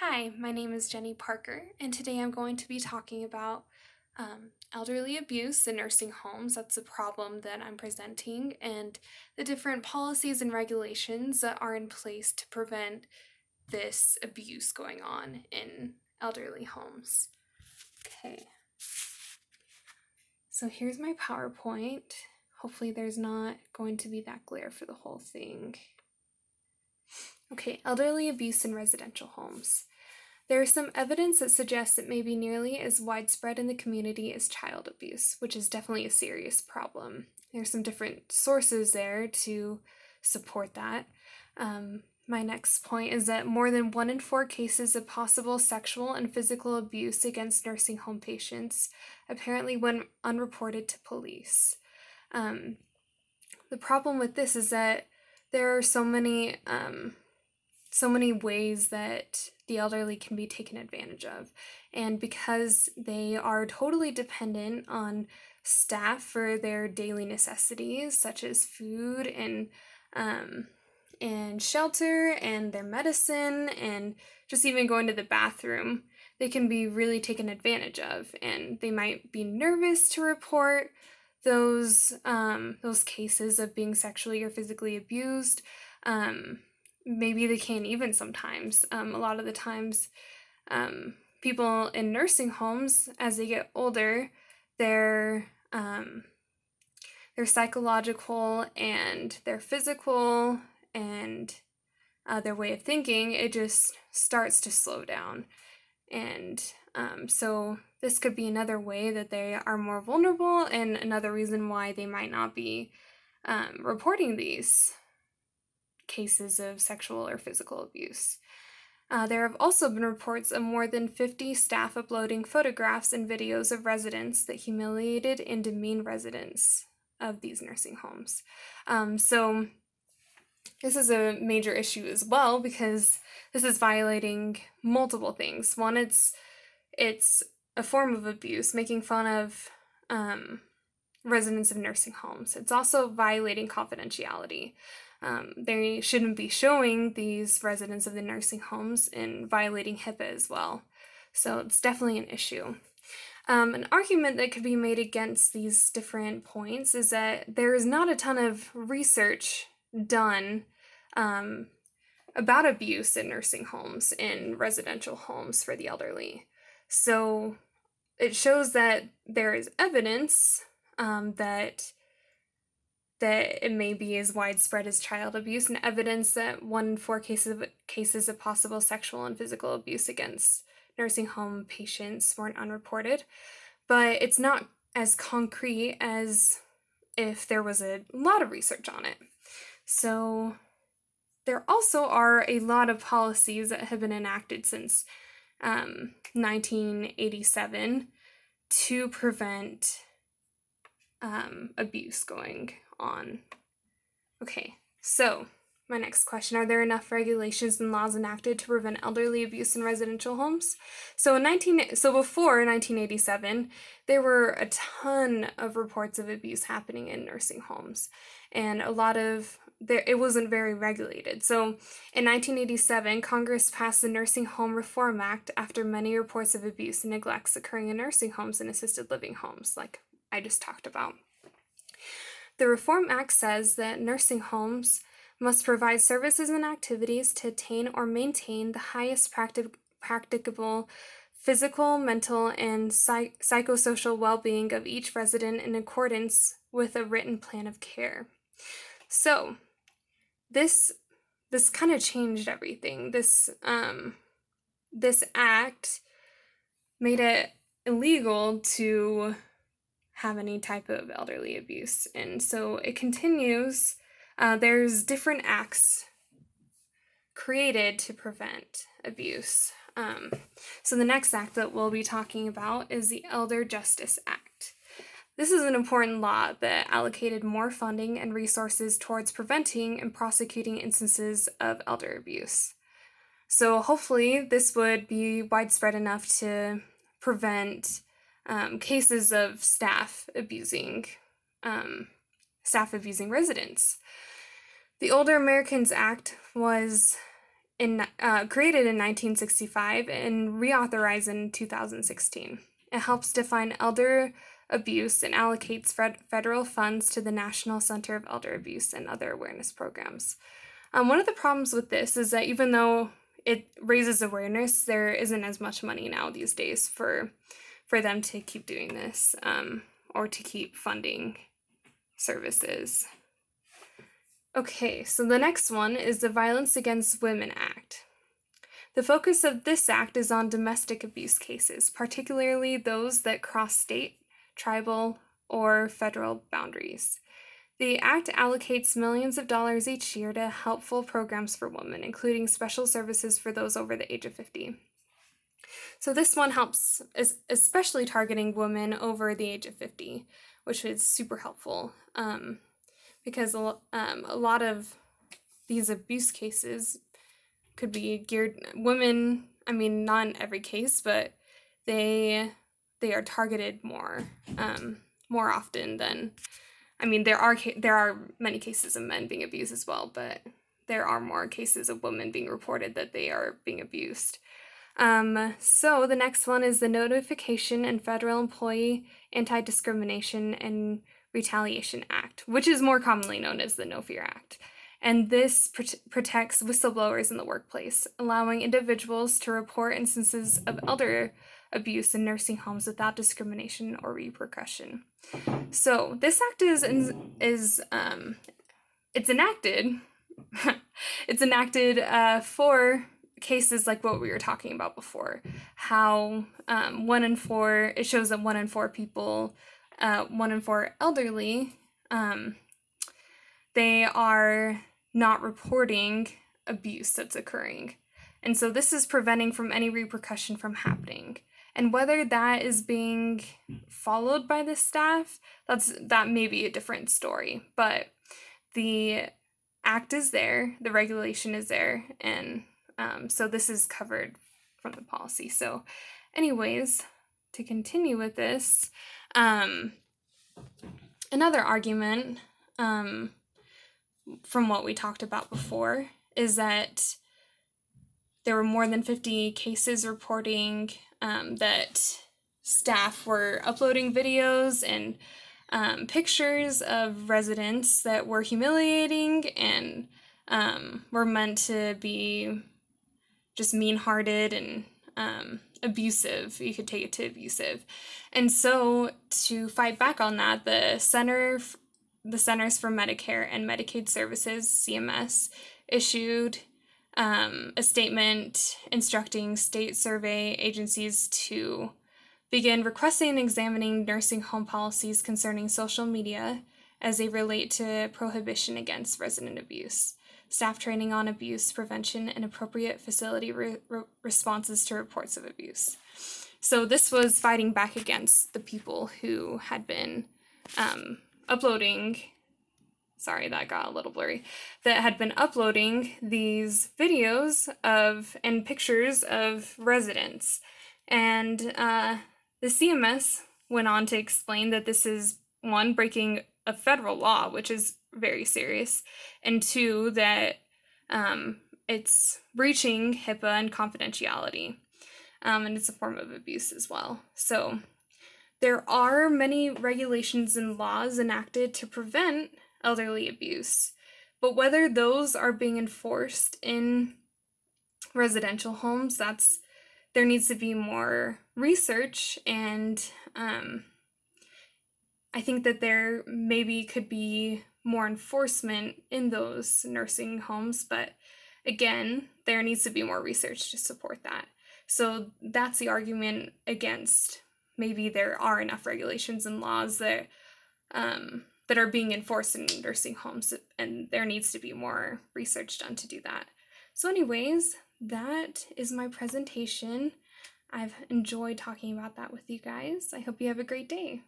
Hi, my name is Jenny Parker, and today I'm going to be talking about elderly abuse in nursing homes. That's a problem that I'm presenting, and the different policies and regulations that are in place to prevent this abuse going on in elderly homes. Okay, so here's my PowerPoint. Hopefully, there's not going to be that glare for the whole thing. Okay, elderly abuse in residential homes. There is some evidence that suggests it may be nearly as widespread in the community as child abuse, which is definitely a serious problem. There's some different sources there to support that. My next point is that more than 1 in 4 cases of possible sexual and physical abuse against nursing home patients apparently went unreported to police. The problem with this is that there are so many ways that the elderly can be taken advantage of. And because they are totally dependent on staff for their daily necessities, such as food and shelter and their medicine and just even going to the bathroom, they can be really taken advantage of. And they might be nervous to report those cases of being sexually or physically abused. Maybe they can't even sometimes. A lot of the times, people in nursing homes, as they get older, their psychological and their physical and their way of thinking, it just starts to slow down. And so this could be another way that they are more vulnerable and another reason why they might not be reporting these cases of sexual or physical abuse. There have also been reports of more than 50 staff uploading photographs and videos of residents that humiliated and demeaned residents of these nursing homes. So this is a major issue as well because this is violating multiple things. One, it's a form of abuse, making fun of residents of nursing homes. It's also violating confidentiality. They shouldn't be showing these residents of the nursing homes and violating HIPAA as well. So it's definitely an issue. An argument that could be made against these different points is that there is not a ton of research done about abuse in nursing homes and residential homes for the elderly. So it shows that there is evidence that it may be as widespread as child abuse, and evidence that 1 in 4 cases of possible sexual and physical abuse against nursing home patients weren't unreported. But it's not as concrete as if there was a lot of research on it. So there also are a lot of policies that have been enacted since 1987 to prevent abuse going on. Okay, so my next question, are there enough regulations and laws enacted to prevent elderly abuse in residential homes? So before 1987, there were a ton of reports of abuse happening in nursing homes, and it wasn't very regulated. So in 1987, Congress passed the Nursing Home Reform Act after many reports of abuse and neglects occurring in nursing homes and assisted living homes, like I just talked about. The Reform Act says that nursing homes must provide services and activities to attain or maintain the highest practicable physical, mental, and psychosocial well-being of each resident in accordance with a written plan of care. So this kind of changed everything. This act made it illegal to have any type of elderly abuse. And so it continues. There's different acts created to prevent abuse. So the next act that we'll be talking about is the Elder Justice Act. This is an important law that allocated more funding and resources towards preventing and prosecuting instances of elder abuse. So hopefully this would be widespread enough to prevent cases of staff abusing residents. The Older Americans Act was created in 1965 and reauthorized in 2016. It helps define elder abuse and allocates federal funds to the National Center of Elder Abuse and other awareness programs. One of the problems with this is that even though it raises awareness, there isn't as much money now these days for them to keep doing this, or to keep funding services. Okay, so the next one is the Violence Against Women Act. The focus of this act is on domestic abuse cases, particularly those that cross state, tribal, or federal boundaries. The act allocates millions of dollars each year to helpful programs for women, including special services for those over the age of 50. So this one helps, especially targeting women over the age of 50, which is super helpful, because a lot of these abuse cases could be geared women. I mean, not in every case, but they are targeted more often than. I mean, there are many cases of men being abused as well, but there are more cases of women being reported that they are being abused. So the next one is the Notification and Federal Employee Anti-Discrimination and Retaliation Act, which is more commonly known as the No Fear Act. And this protects whistleblowers in the workplace, allowing individuals to report instances of elder abuse in nursing homes without discrimination or repercussion. So this act is it's enacted it's enacted for cases like what we were talking about before, how 1 in 4, it shows that 1 in 4 people, 1 in 4 elderly, they are not reporting abuse that's occurring. And so this is preventing from any repercussion from happening. And whether that is being followed by the staff, that may be a different story. But the act is there, the regulation is there, and so this is covered from the policy. So anyways, to continue with this, another argument from what we talked about before is that there were more than 50 cases reporting that staff were uploading videos and pictures of residents that were humiliating and were meant to be just mean-hearted and abusive. You could take it to abusive. And so to fight back on that, the Centers for Medicare and Medicaid Services, CMS, issued a statement instructing state survey agencies to begin requesting and examining nursing home policies concerning social media as they relate to prohibition against resident abuse, staff training on abuse prevention, and appropriate facility responses to reports of abuse. So this was fighting back against the people who had been uploading, sorry, that got a little blurry, that had been uploading these videos and pictures of residents. And the CMS went on to explain that this is, 1, breaking a federal law, which is very serious, and 2, that it's breaching HIPAA and confidentiality, and it's a form of abuse as well. So there are many regulations and laws enacted to prevent elderly abuse, but whether those are being enforced in residential homes, there needs to be more research, and I think that there maybe could be more enforcement in those nursing homes, but again, there needs to be more research to support that. So that's the argument against maybe there are enough regulations and laws that are being enforced in nursing homes, and there needs to be more research done to do that. So anyways, that is my presentation. I've enjoyed talking about that with you guys. I hope you have a great day.